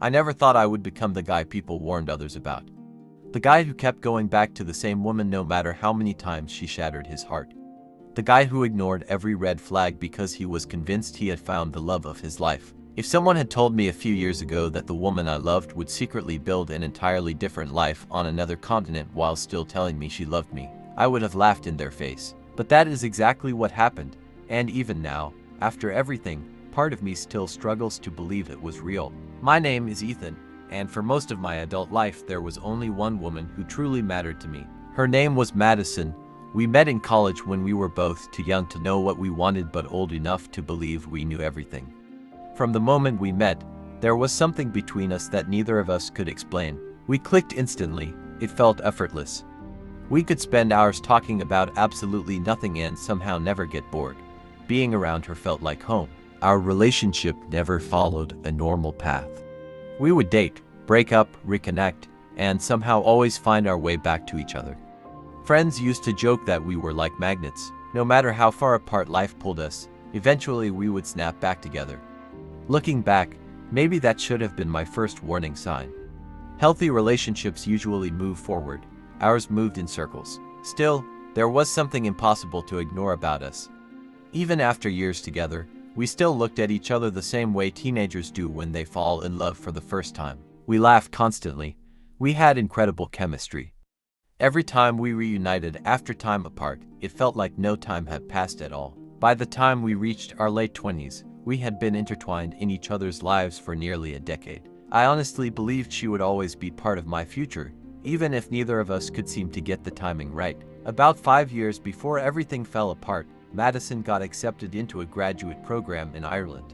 I never thought I would become the guy people warned others about. The guy who kept going back to the same woman no matter how many times she shattered his heart. The guy who ignored every red flag because he was convinced he had found the love of his life. If someone had told me a few years ago that the woman I loved would secretly build an entirely different life on another continent while still telling me she loved me, I would have laughed in their face. But that is exactly what happened, and even now, after everything, part of me still struggles to believe it was real. My name is Ethan, and for most of my adult life there was only one woman who truly mattered to me. Her name was Madison. We met in college when we were both too young to know what we wanted but old enough to believe we knew everything. From the moment we met, there was something between us that neither of us could explain. We clicked instantly. It felt effortless. We could spend hours talking about absolutely nothing and somehow never get bored. Being around her felt like home. Our relationship never followed a normal path. We would date, break up, reconnect, and somehow always find our way back to each other. Friends used to joke that we were like magnets. No matter how far apart life pulled us, eventually we would snap back together. Looking back, maybe that should have been my first warning sign. Healthy relationships usually move forward. Ours moved in circles. Still, there was something impossible to ignore about us. Even after years together, we still looked at each other the same way teenagers do when they fall in love for the first time. We laughed constantly. We had incredible chemistry. Every time we reunited after time apart, it felt like no time had passed at all. By the time we reached our late 20s, we had been intertwined in each other's lives for nearly a decade. I honestly believed she would always be part of my future, even if neither of us could seem to get the timing right. About 5 years before everything fell apart, Madison got accepted into a graduate program in Ireland.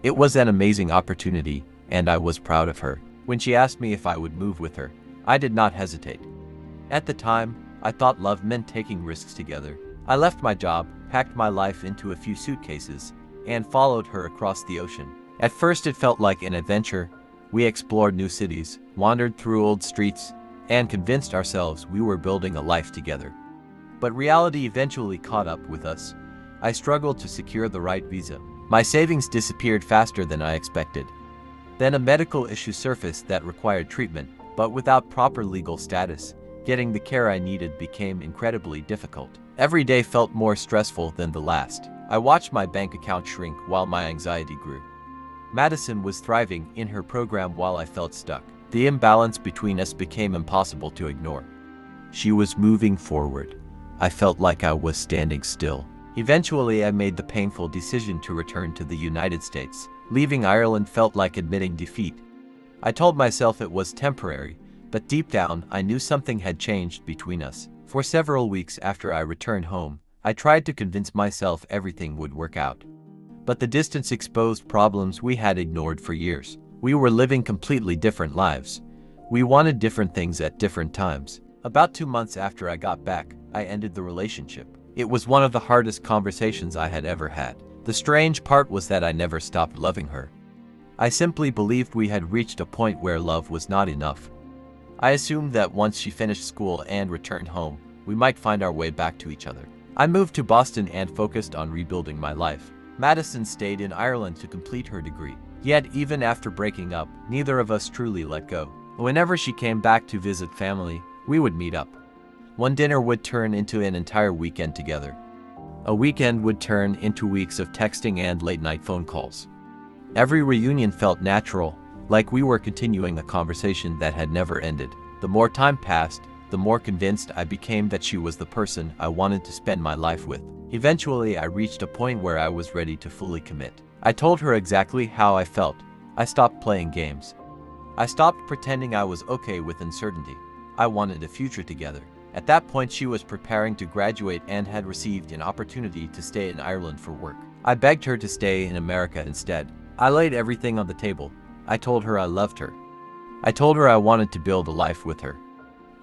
It was an amazing opportunity, and I was proud of her. When she asked me if I would move with her, I did not hesitate. At the time, I thought love meant taking risks together. I left my job, packed my life into a few suitcases, and followed her across the ocean. At first it felt like an adventure. We explored new cities, wandered through old streets, and convinced ourselves we were building a life together. But reality eventually caught up with us. I struggled to secure the right visa. My savings disappeared faster than I expected. Then a medical issue surfaced that required treatment, but without proper legal status, getting the care I needed became incredibly difficult. Every day felt more stressful than the last. I watched my bank account shrink while my anxiety grew. Madison was thriving in her program while I felt stuck. The imbalance between us became impossible to ignore. She was moving forward. I felt like I was standing still. Eventually, I made the painful decision to return to the United States. Leaving Ireland felt like admitting defeat. I told myself it was temporary, but deep down, I knew something had changed between us. For several weeks after I returned home, I tried to convince myself everything would work out. But the distance exposed problems we had ignored for years. We were living completely different lives. We wanted different things at different times. About 2 months after I got back, I ended the relationship. It was one of the hardest conversations I had ever had. The strange part was that I never stopped loving her. I simply believed we had reached a point where love was not enough. I assumed that once she finished school and returned home, we might find our way back to each other. I moved to Boston and focused on rebuilding my life. Madison stayed in Ireland to complete her degree. Yet, even after breaking up, neither of us truly let go. Whenever she came back to visit family, we would meet up. One dinner would turn into an entire weekend together. A weekend would turn into weeks of texting and late-night phone calls. Every reunion felt natural, like we were continuing a conversation that had never ended. The more time passed, the more convinced I became that she was the person I wanted to spend my life with. Eventually, I reached a point where I was ready to fully commit. I told her exactly how I felt. I stopped playing games. I stopped pretending I was okay with uncertainty. I wanted a future together. At that point, she was preparing to graduate and had received an opportunity to stay in Ireland for work. I begged her to stay in America instead. I laid everything on the table. I told her I loved her. I told her I wanted to build a life with her.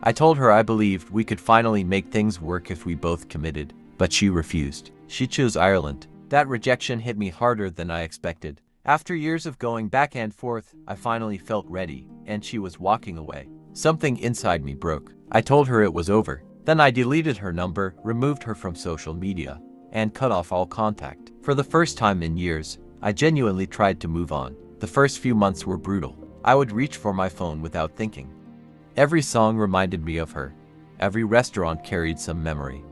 I told her I believed we could finally make things work if we both committed, but she refused. She chose Ireland. That rejection hit me harder than I expected. After years of going back and forth, I finally felt ready, and she was walking away. Something inside me broke. I told her it was over. Then I deleted her number, removed her from social media, and cut off all contact. For the first time in years, I genuinely tried to move on. The The first few months were brutal. I would reach for my phone without thinking. Every song reminded me of her. Every restaurant carried some memory.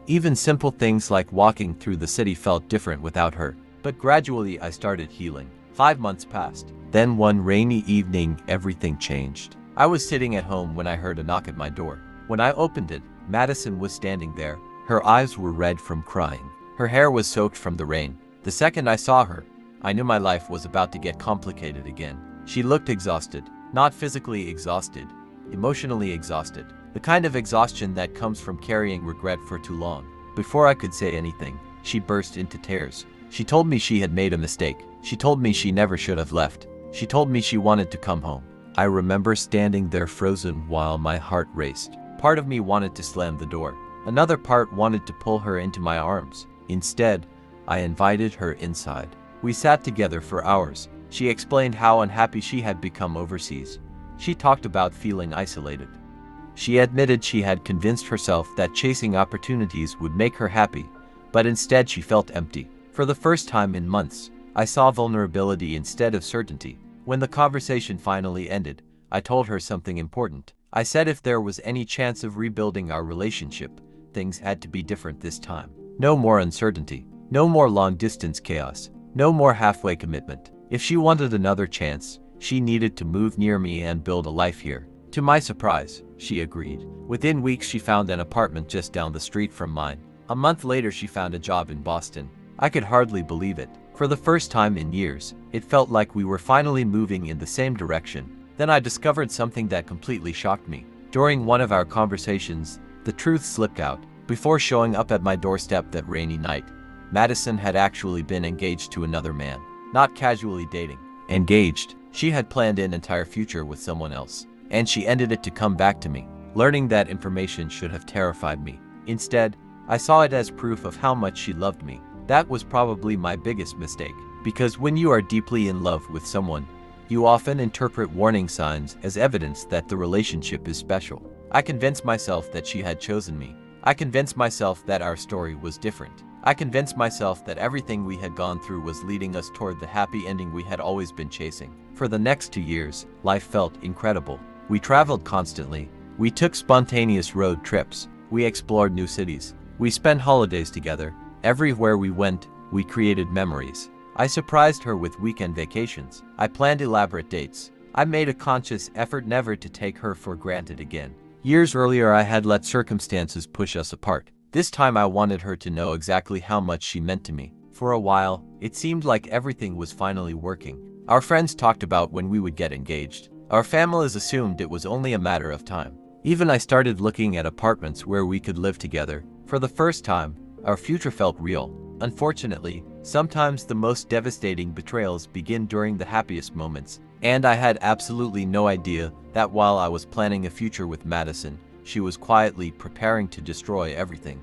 Even simple things like walking through the city felt different without her. But gradually I started healing. 5 months passed. Then one rainy evening, everything changed. I was sitting at home when I heard a knock at my door. When I opened it, Madison was standing there. Her eyes were red from crying. Her hair was soaked from the rain. The second I saw her, I knew my life was about to get complicated again. She looked exhausted. Not physically exhausted, emotionally exhausted. The kind of exhaustion that comes from carrying regret for too long. Before I could say anything, she burst into tears. She told me she had made a mistake. She told me she never should have left. She told me she wanted to come home. I remember standing there frozen while my heart raced. Part of me wanted to slam the door. Another part wanted to pull her into my arms. Instead, I invited her inside. We sat together for hours. She explained how unhappy she had become overseas. She talked about feeling isolated. She admitted she had convinced herself that chasing opportunities would make her happy, but instead she felt empty. For the first time in months, I saw vulnerability instead of certainty. When the conversation finally ended, I told her something important. I said if there was any chance of rebuilding our relationship, things had to be different this time. No more uncertainty. No more long-distance chaos. No more halfway commitment. If she wanted another chance, she needed to move near me and build a life here. To my surprise, she agreed. Within weeks, she found an apartment just down the street from mine. A month later, she found a job in Boston. I could hardly believe it. For the first time in years, it felt like we were finally moving in the same direction. Then I discovered something that completely shocked me. During one of our conversations, the truth slipped out. Before showing up at my doorstep that rainy night, Madison had actually been engaged to another man. Not casually dating. Engaged. She had planned an entire future with someone else. And she ended it to come back to me. Learning that information should have terrified me. Instead, I saw it as proof of how much she loved me. That was probably my biggest mistake. Because when you are deeply in love with someone, you often interpret warning signs as evidence that the relationship is special. I convinced myself that she had chosen me. I convinced myself that our story was different. I convinced myself that everything we had gone through was leading us toward the happy ending we had always been chasing. For the next 2 years, life felt incredible. We traveled constantly. We took spontaneous road trips. We explored new cities. We spent holidays together. Everywhere we went, we created memories. I surprised her with weekend vacations. I planned elaborate dates. I made a conscious effort never to take her for granted again. Years earlier, I had let circumstances push us apart. This time I wanted her to know exactly how much she meant to me. For a while, it seemed like everything was finally working. Our friends talked about when we would get engaged. Our families assumed it was only a matter of time. Even I started looking at apartments where we could live together. For the first time, our future felt real. Unfortunately, sometimes the most devastating betrayals begin during the happiest moments. And I had absolutely no idea that while I was planning a future with Madison, she was quietly preparing to destroy everything.